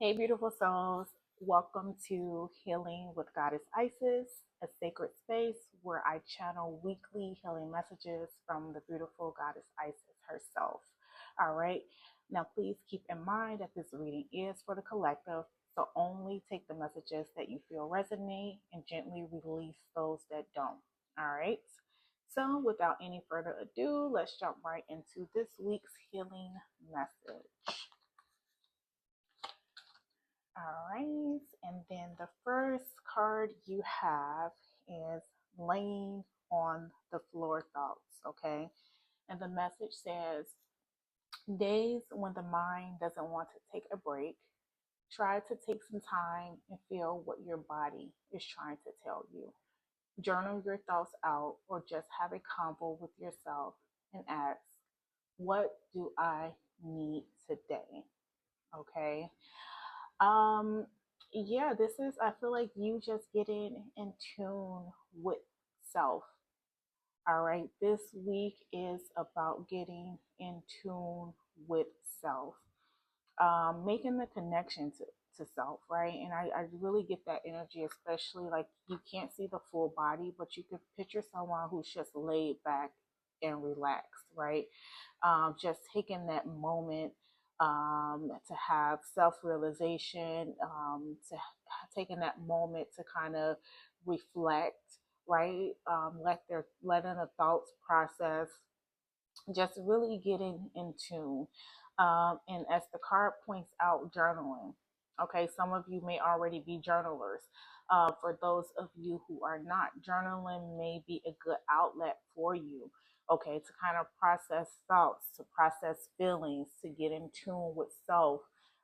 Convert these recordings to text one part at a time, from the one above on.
Hey, beautiful souls. Welcome to Healing with Goddess Isis, a sacred space where I channel weekly healing messages from the beautiful Goddess Isis herself. All right. Now, please keep in mind that this reading is for the collective, so only take the messages that you feel resonate and gently release those that don't. All right. So, without any further ado, let's jump right into this week's healing message. All right. And then the first card you have is laying on the floor thoughts. Okay. And the message says, days when the mind doesn't want to take a break, try to take some time and feel what your body is trying to tell you. Journal your thoughts out or just have a convo with yourself and ask, what do I need today? Okay. Um, yeah, this is, I feel like you just getting in tune with self. All right. This week is about getting in tune with self, making the connection to self, right? And I really get that energy, especially like you can't see the full body, but you can picture someone who's just laid back and relaxed, right? Just taking that moment to have self realization, taking that moment to kind of reflect, right? Letting the thoughts process, just really getting in tune. And as the card points out, journaling. Okay, some of you may already be journalers. For those of you who are not, journaling may be a good outlet for you. Okay, to kind of process thoughts, to process feelings, to get in tune with self.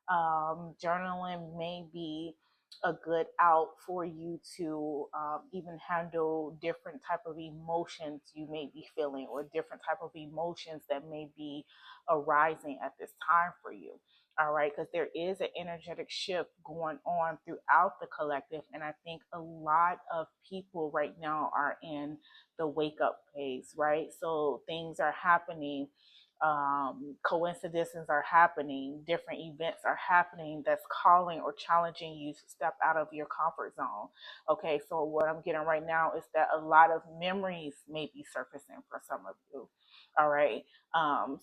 Journaling may be a good out for you to even handle different type of emotions you may be feeling, or different type of emotions that may be arising at this time for you. All right, because there is an energetic shift going on throughout the collective, and I think a lot of people right now are in the wake up phase, right? So things are happening, coincidences are happening, different events are happening that's calling or challenging you to step out of your comfort zone. Okay, so what I'm getting right now is that a lot of memories may be surfacing for some of you. All right,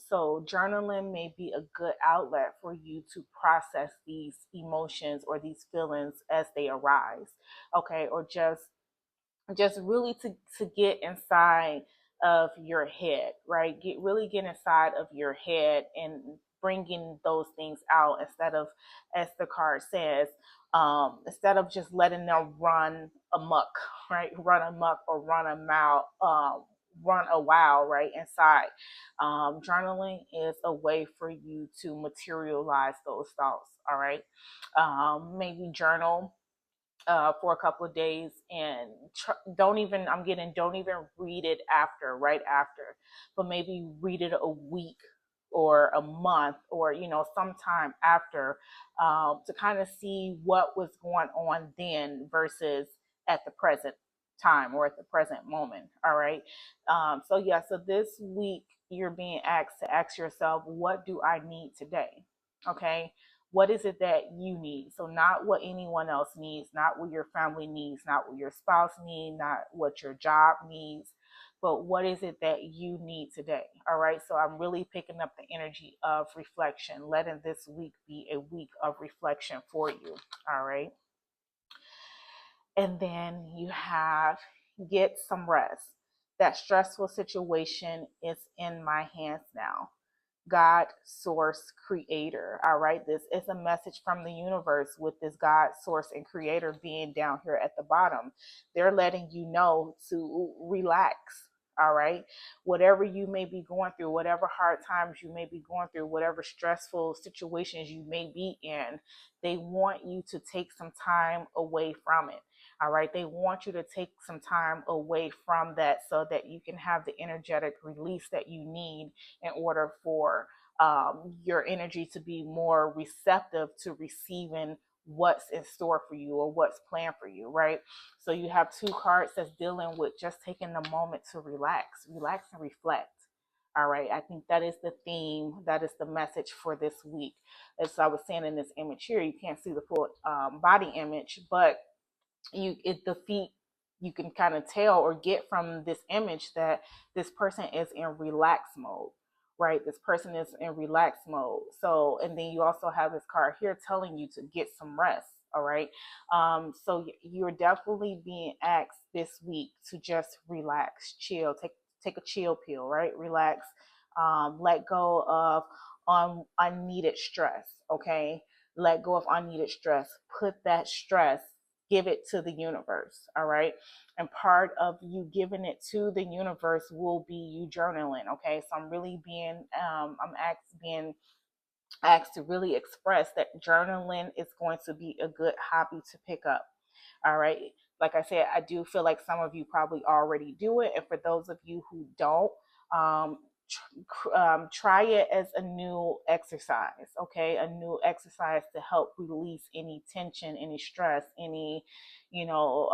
so journaling may be a good outlet for you to process these emotions or these feelings as they arise. Okay, or just really to get inside of your head, right? Get inside of your head and bringing those things out, instead of, as the card says, instead of just letting them run amok, right? Run amok or run a mile, run a while, right? Inside. Journaling is a way for you to materialize those thoughts. All right. Maybe journal for a couple of days and don't even read it after, right after, but maybe read it a week or a month, or sometime after, to kind of see what was going on then versus at the present time or at the present moment. All right. So yeah, so this week you're being asked to ask yourself, what do I need today? Okay, what is it that you need? So not what anyone else needs, not what your family needs, not what your spouse needs, not what your job needs, but what is it that you need today? All right. So I'm really picking up the energy of reflection, letting this week be a week of reflection for you. All right. And then you have, get some rest. That stressful situation is in my hands now. God, source, creator. All right. This is a message from the universe, with this God, source, and creator being down here at the bottom. They're letting you know to relax. All right. Whatever you may be going through, whatever hard times you may be going through, whatever stressful situations you may be in, they want you to take some time away from it. All right. They want you to take some time away from that so that you can have the energetic release that you need in order for your energy to be more receptive to receiving what's in store for you or what's planned for you, right? So you have two cards that's dealing with just taking the moment to relax and reflect. All right, I think that is the theme, that is the message for this week. As I was saying in this image here, you can't see the full body image, but the feet, you can kind of tell or get from this image that this person is in relax mode, right? This person is in relax mode. So, and then you also have this card here telling you to get some rest. All right. So you're definitely being asked this week to just relax, chill, take a chill pill, right? Relax, let go of unneeded stress. Okay, let go of unneeded stress. Put that stress, give it to the universe. All right. And part of you giving it to the universe will be you journaling. Okay. So I'm really being asked to really express that journaling is going to be a good hobby to pick up. All right. Like I said, I do feel like some of you probably already do it. And for those of you who don't, um, try it as a new exercise, okay? A new exercise to help release any tension, any stress, any, you know,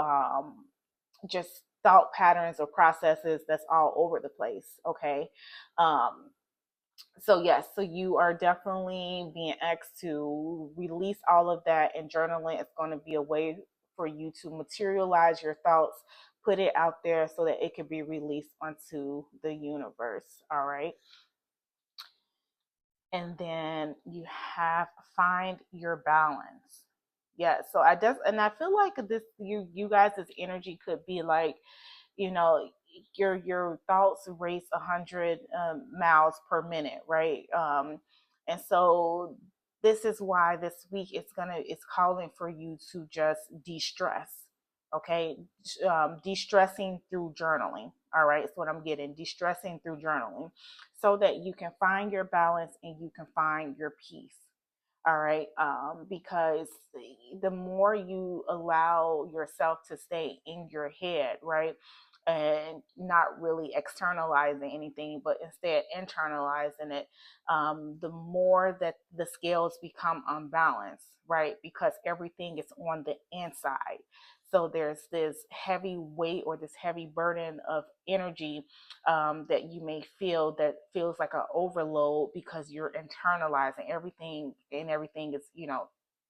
just thought patterns or processes that's all over the place, okay? Um, so yes, so you are definitely being asked to release all of that, and journaling is going to be a way for you to materialize your thoughts, put it out there so that it can be released onto the universe. All right. And then you have find your balance. Yeah, so I just, and I feel like this, you guys' energy could be like, you know, your thoughts race 100 miles per minute, right? And so this is why this week it's calling for you to just de-stress. Okay, de-stressing through journaling. All right, that's what I'm getting. De-stressing through journaling, so that you can find your balance and you can find your peace. All right, because the more you allow yourself to stay in your head, right, and not really externalizing anything, but instead internalizing it, the more that the scales become unbalanced, right? Because everything is on the inside. So there's this heavy weight or this heavy burden of energy that you may feel that feels like an overload because you're internalizing everything, and everything is,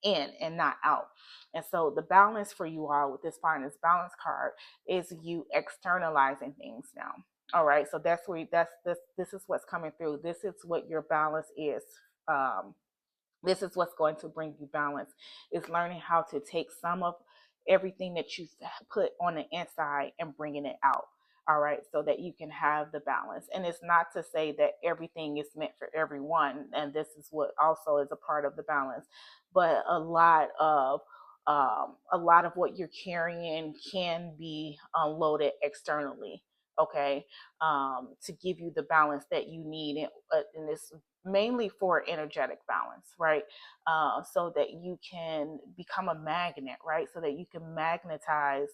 in and not out. And so the balance for you all with this finance balance card is you externalizing things now. All right. So that's where this is what's coming through. This is what your balance is. Um, this is what's going to bring you balance, is learning how to take some of everything that you put on the inside and bringing it out. All right, so that you can have the balance. And it's not to say that everything is meant for everyone, and this is what also is a part of the balance, but a lot of what you're carrying can be unloaded externally, okay, to give you the balance that you need. And this mainly for energetic balance, right? So that you can become a magnet, right? So that you can magnetize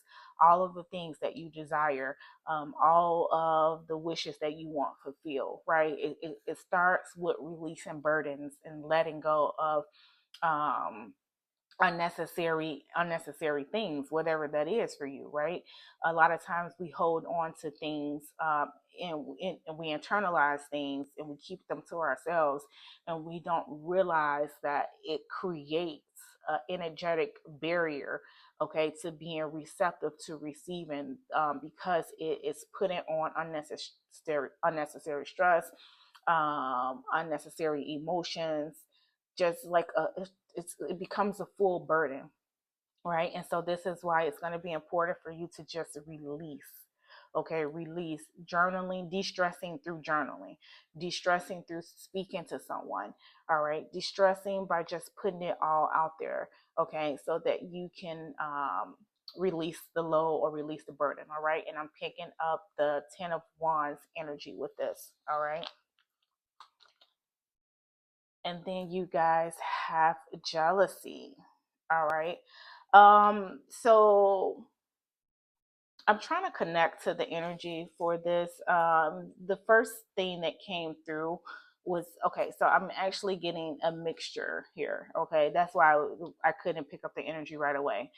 all of the things that you desire, all of the wishes that you want fulfilled, right? It starts with releasing burdens and letting go of um, unnecessary things, whatever that is for you, right? A lot of times we hold on to things, and we internalize things and we keep them to ourselves, and we don't realize that it creates an energetic barrier, okay, to being receptive to receiving, because it is putting on unnecessary stress, unnecessary emotions, just like it becomes a full burden, right? And so this is why it's going to be important for you to just release. Okay, release. Journaling, de-stressing through journaling, de-stressing through speaking to someone. All right, de-stressing by just putting it all out there. Okay, so that you can release the load or release the burden. All right, and I'm picking up the 10 of Wands energy with this. All right. And then you guys have jealousy. All right. So I'm trying to connect to the energy for this. The first thing that came through was, okay, so I'm actually getting a mixture here. Okay, that's why I couldn't pick up the energy right away.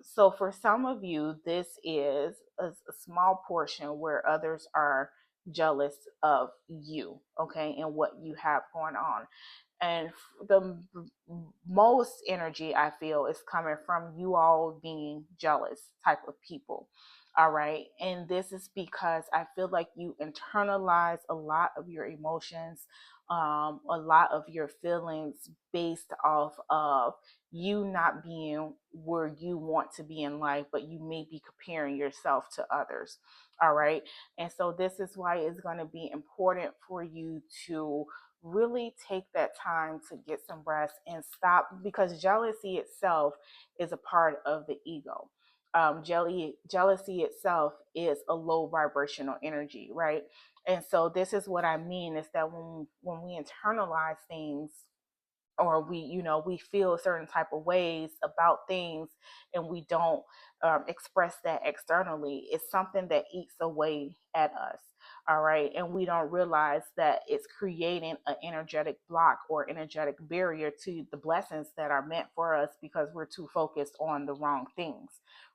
So for some of you, this is a small portion where others are jealous of you, okay, and what you have going on. And the most energy I feel is coming from you all being jealous type of people. All right. And this is because I feel like you internalize a lot of your emotions, a lot of your feelings based off of you not being where you want to be in life, but you may be comparing yourself to others. All right. And so this is why it's going to be important for you to really take that time to get some rest and stop, because jealousy itself is a part of the ego. Jealousy itself is a low vibrational energy, right? And so this is what I mean is that when we internalize things, or we feel certain type of ways about things, and we don't express that externally, it's something that eats away at us. All right, and we don't realize that it's creating an energetic block or energetic barrier to the blessings that are meant for us, because we're too focused on the wrong things,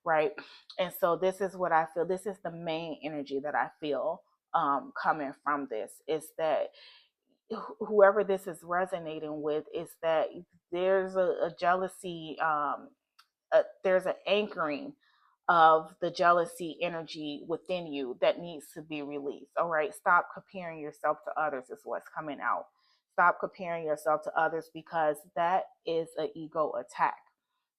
right? And so this is what I feel, this is the main energy that I feel coming from this, is that whoever this is resonating with, is that there's a jealousy, there's an anchoring of the jealousy energy within you that needs to be released. All right, stop comparing yourself to others is what's coming out. Stop comparing yourself to others, because that is an ego attack.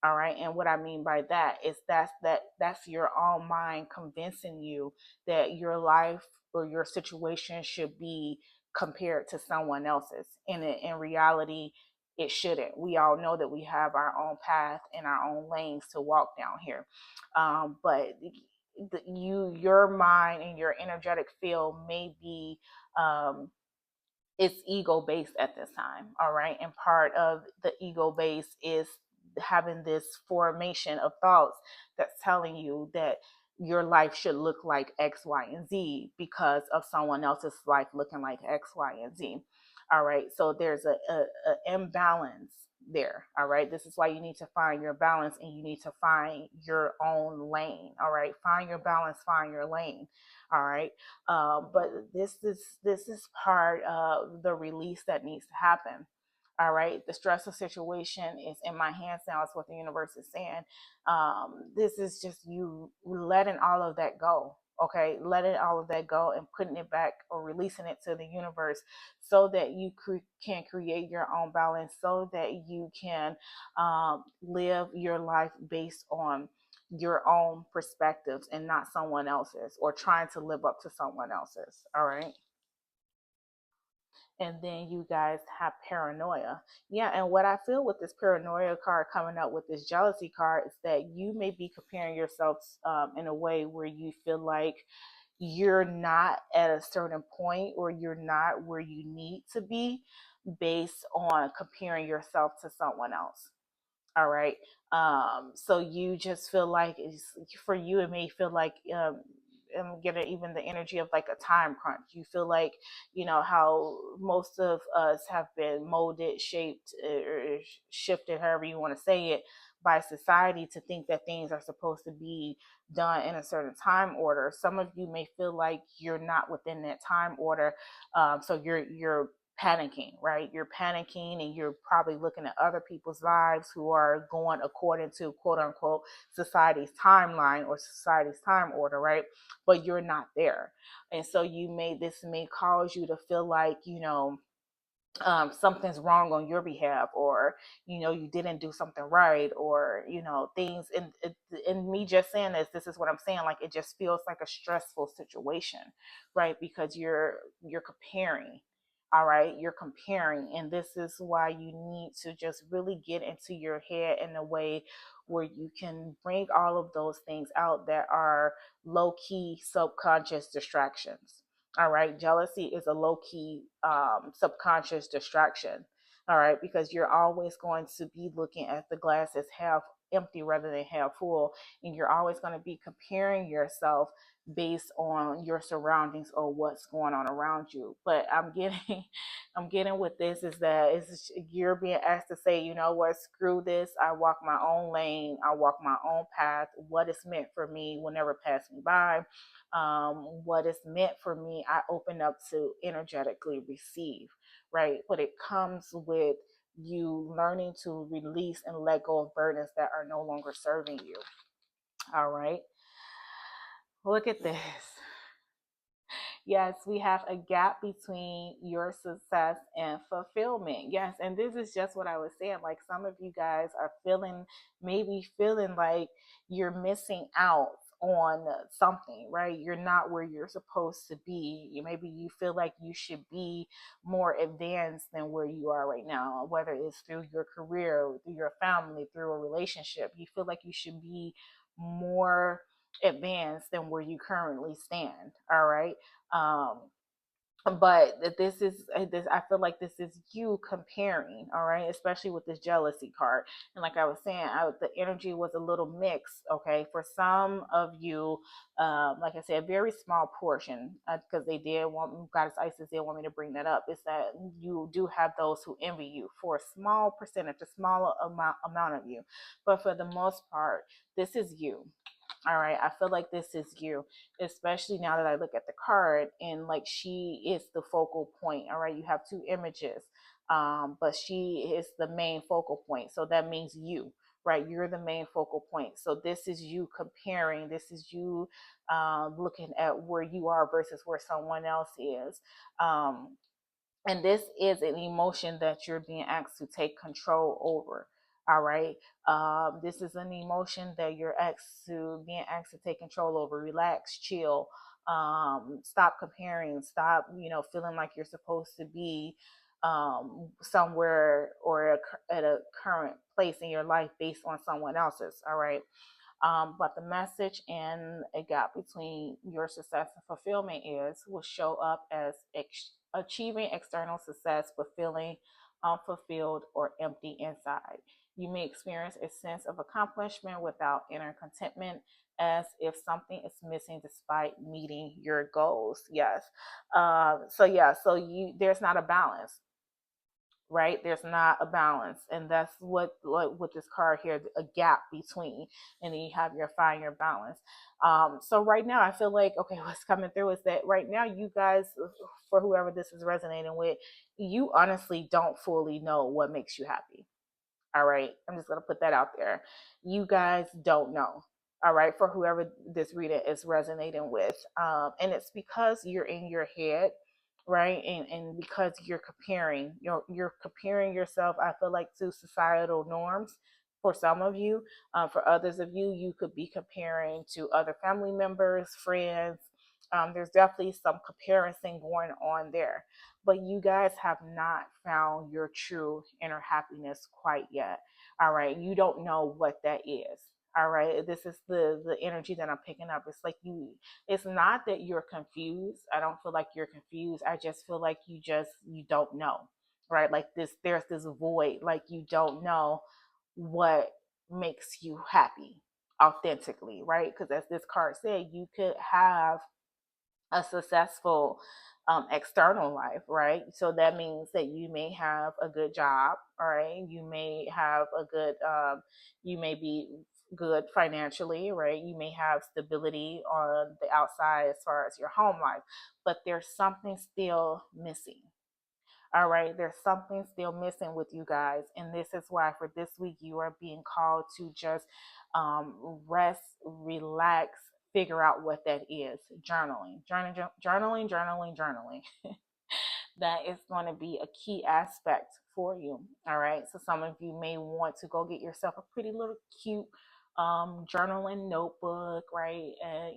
All right, and what I mean by that is that's your own mind convincing you that your life or your situation should be compared to someone else's. And in reality, it shouldn't. We all know that we have our own path and our own lanes to walk down here. But your mind and your energetic field may be it's ego based at this time. All right, and part of the ego base is having this formation of thoughts that's telling you that your life should look like X, Y, and Z because of someone else's life looking like X, Y, and Z. All right, so there's a imbalance there. All right, this is why you need to find your balance, and you need to find your own lane. All right, find your balance, find your lane. All right, but this is part of the release that needs to happen. All right, the stressful situation is in my hands now. Is what the universe is saying. This is just you letting all of that go. Okay, letting all of that go and putting it back or releasing it to the universe, so that you can create your own balance, so that you can live your life based on your own perspectives and not someone else's, or trying to live up to someone else's. All right. And then you guys have paranoia. Yeah, and what I feel with this paranoia card coming up with this jealousy card is that you may be comparing yourself in a way where you feel like you're not at a certain point, or you're not where you need to be, based on comparing yourself to someone else. All right. So you just feel like for you, it may feel like I'm getting even the energy of like a time crunch. You feel like, how most of us have been molded, shaped, or shifted, however you want to say it, by society to think that things are supposed to be done in a certain time order. Some of you may feel like you're not within that time order, so you're panicking, right? You're panicking, and you're probably looking at other people's lives who are going according to quote unquote society's timeline or society's time order, right? But you're not there. And so this may cause you to feel like, something's wrong on your behalf, or you didn't do something right, or things. And me just saying this is what I'm saying, like it just feels like a stressful situation, right? Because you're comparing. All right, you're comparing, and this is why you need to just really get into your head in a way where you can bring all of those things out that are low key subconscious distractions. All right, jealousy is a low key subconscious distraction. All right, because you're always going to be looking at the glass as half empty rather than half full, and you're always going to be comparing yourself based on your surroundings or what's going on around you. But I'm getting I'm getting with this is that it's you're being asked to say, you know what, screw this. I walk my own lane. I walk my own path. What is meant for me will never pass me by. What is meant for me, I open up to energetically receive, right? But it comes with you learning to release and let go of burdens that are no longer serving you. All right. Look at this. Yes, we have a gap between your success and fulfillment. Yes, and this is just what I was saying. Like some of you guys are feeling, maybe feeling like you're missing out on something, right? You're not where you're supposed to be. Maybe you feel like you should be more advanced than where you are right now, whether it's through your career, through your family, through a relationship. You feel like you should be more advanced than where you currently stand. All right. um but this, I feel like this is you comparing, all right, especially with this jealousy card. And like I was saying, the energy was a little mixed, okay, for some of you. Like I said, a very small portion, because they did want, Goddess Isis did want me to bring that up, is that you do have those who envy you for a small percentage, a small amount of you. But for the most part, this is you. All right, I feel like this is you, especially now that I look at the card and like she is the focal point. All right, you have two images, but she is the main focal point. So that means you, right? You're the main focal point. So this is you comparing. This is you looking at where you are versus where someone else is. Um, and this is an emotion that you're being asked to take control over. All right. This is an emotion that you're being asked to take control over. Relax, chill, stop comparing, stop, feeling like you're supposed to be somewhere or at a current place in your life based on someone else's. All right. But the message and a gap between your success and fulfillment will show up as achieving external success, but feeling unfulfilled or empty inside. You may experience a sense of accomplishment without inner contentment, as if something is missing despite meeting your goals. Yes. So you there's not a balance, right? There's not a balance, and that's what with this card here, a gap between, and then you have your find your balance. So right now I feel like, okay, what's coming through is that right now you guys, for whoever this is resonating with, you honestly don't fully know what makes you happy. All right, I'm just gonna put that out there. You guys don't know. All right, for whoever this reading is resonating with, and it's because you're in your head, right? And because you're comparing yourself, I feel like, to societal norms. For some of you, for others of you, you could be comparing to other family members, friends. There's definitely some comparison going on there, but you guys have not found your true inner happiness quite yet. All right, you don't know what that is. All right, this is the energy that I'm picking up. It's like it's not that you're confused. I don't feel like you're confused. I just feel like you don't know. Right? Like there's this void, like you don't know what makes you happy authentically, right? Because as this card said, you could have a successful external life, right? So that means that you may have a good job, all right? You may have a good, you may be good financially, right? You may have stability on the outside as far as your home life, but there's something still missing. All right, there's something still missing with you guys. And this is why for this week, you are being called to just rest, relax, figure out what that is. Journaling. That is going to be a key aspect for you. All right. So some of you may want to go get yourself a pretty little cute journaling notebook, right? And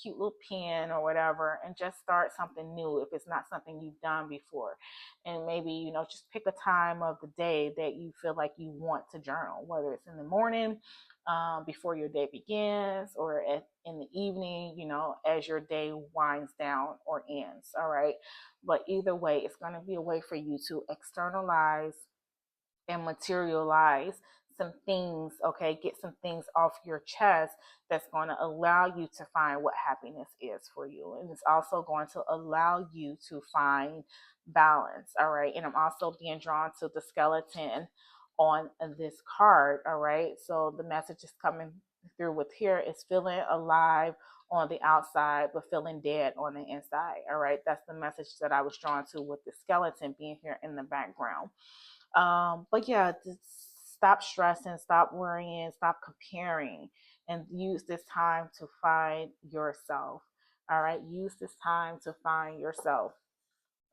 cute little pen or whatever, and just start something new if it's not something you've done before. And maybe, just pick a time of the day that you feel like you want to journal, whether it's in the morning, before your day begins, or in the evening, as your day winds down or ends. All right. But either way, it's going to be a way for you to externalize and materialize some things, okay? Get some things off your chest that's going to allow you to find what happiness is for you. And it's also going to allow you to find balance, all right? And I'm also being drawn to the skeleton on this card, all right? So the message is coming through with here is feeling alive on the outside but feeling dead on the inside, all right? That's the message that I was drawn to with the skeleton being here in the background. But yeah, just stop stressing, stop worrying, stop comparing, and use this time to find yourself. All right, use this time to find yourself.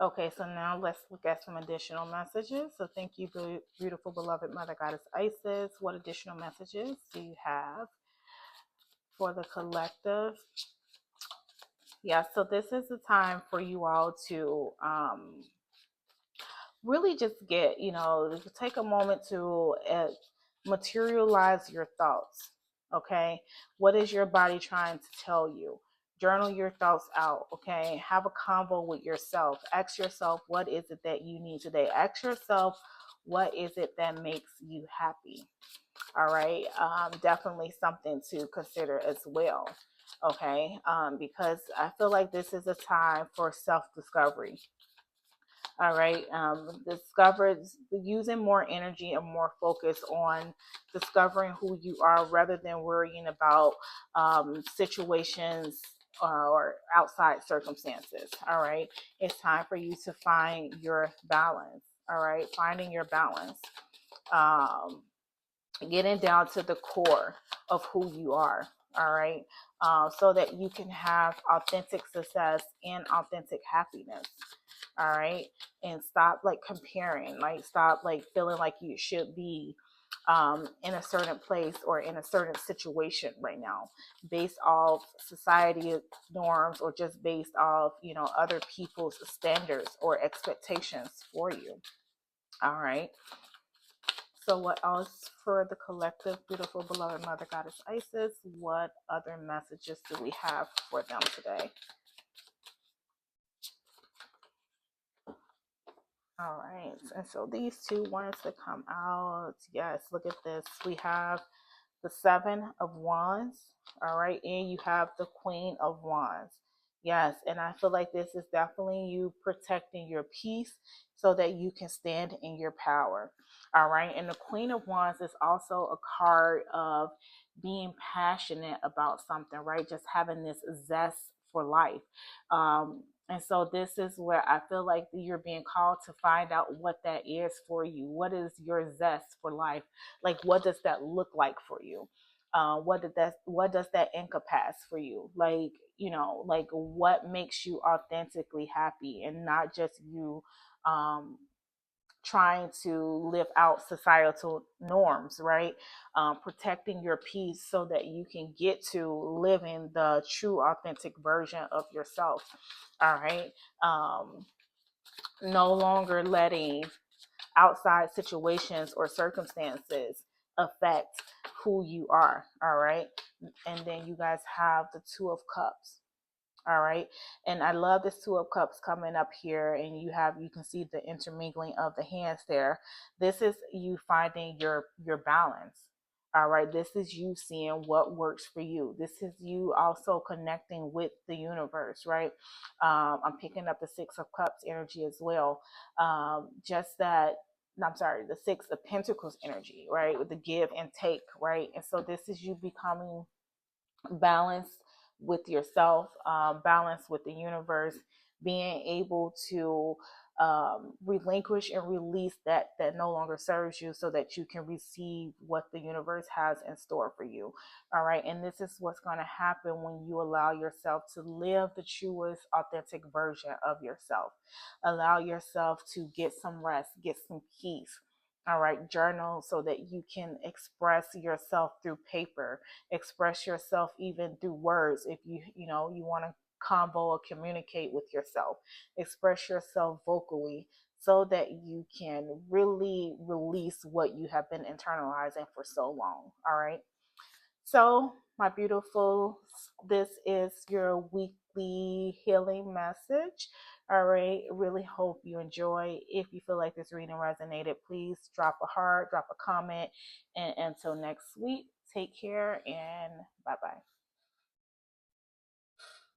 Okay, so now let's look at some additional messages. So thank you, beautiful, beloved Mother Goddess Isis. What additional messages do you have for the collective? Yeah, so this is the time for you all to really just get, take a moment to materialize your thoughts. Okay. What is your body trying to tell you? Journal your thoughts out. Okay. Have a convo with yourself. Ask yourself, what is it that you need today? Ask yourself, what is it that makes you happy? All right. Definitely something to consider as well. Okay. Because I feel like this is a time for self discovery. All right. Discover using more energy and more focus on discovering who you are rather than worrying about situations or outside circumstances. All right. It's time for you to find your balance. All right. Finding your balance. Um, Getting down to the core of who you are. All right. So that you can have authentic success and authentic happiness. All right. And stop like comparing, like stop like feeling like you should be in a certain place or in a certain situation right now based off society norms or just based off, other people's standards or expectations for you. All right. So what else for the collective, beautiful, beloved Mother Goddess Isis? What other messages do we have for them today? All right, and so these two wanted to come out. Yes, look at this. We have the Seven of Wands, all right, and you have the Queen of Wands. Yes, and I feel like this is definitely you protecting your peace so that you can stand in your power. All right, and the Queen of Wands is also a card of being passionate about something, right? Just having this zest for life. And so this is where I feel like you're being called to find out what that is for you. What is your zest for life? Like, what does that look like for you? What does that encompass for you? Like, like what makes you authentically happy and not just you um, trying to live out societal norms, right? Protecting your peace so that you can get to living the true, authentic version of yourself. All right. No longer letting outside situations or circumstances affect who you are. All right. And then you guys have the Two of Cups. All right. And I love this Two of Cups coming up here. And you can see the intermingling of the hands there. This is you finding your balance. All right. This is you seeing what works for you. This is you also connecting with the universe, right? I'm picking up the Six of Cups energy as well. Just that I'm sorry, the Six of Pentacles energy, right? With the give and take, right? And so this is you becoming balance with yourself, balance with the universe, being able to relinquish and release that no longer serves you so that you can receive what the universe has in store for you. All right. And this is what's going to happen when you allow yourself to live the truest, authentic version of yourself. Allow yourself to get some rest, get some peace. All right, journal so that you can express yourself through paper, express yourself even through words. If you want to convo or communicate with yourself, express yourself vocally so that you can really release what you have been internalizing for so long. All right. So, my beautiful, this is your weekly healing message. All right, really hope you enjoy. If you feel like this reading resonated, please drop a heart, drop a comment, and until next week, take care and bye bye.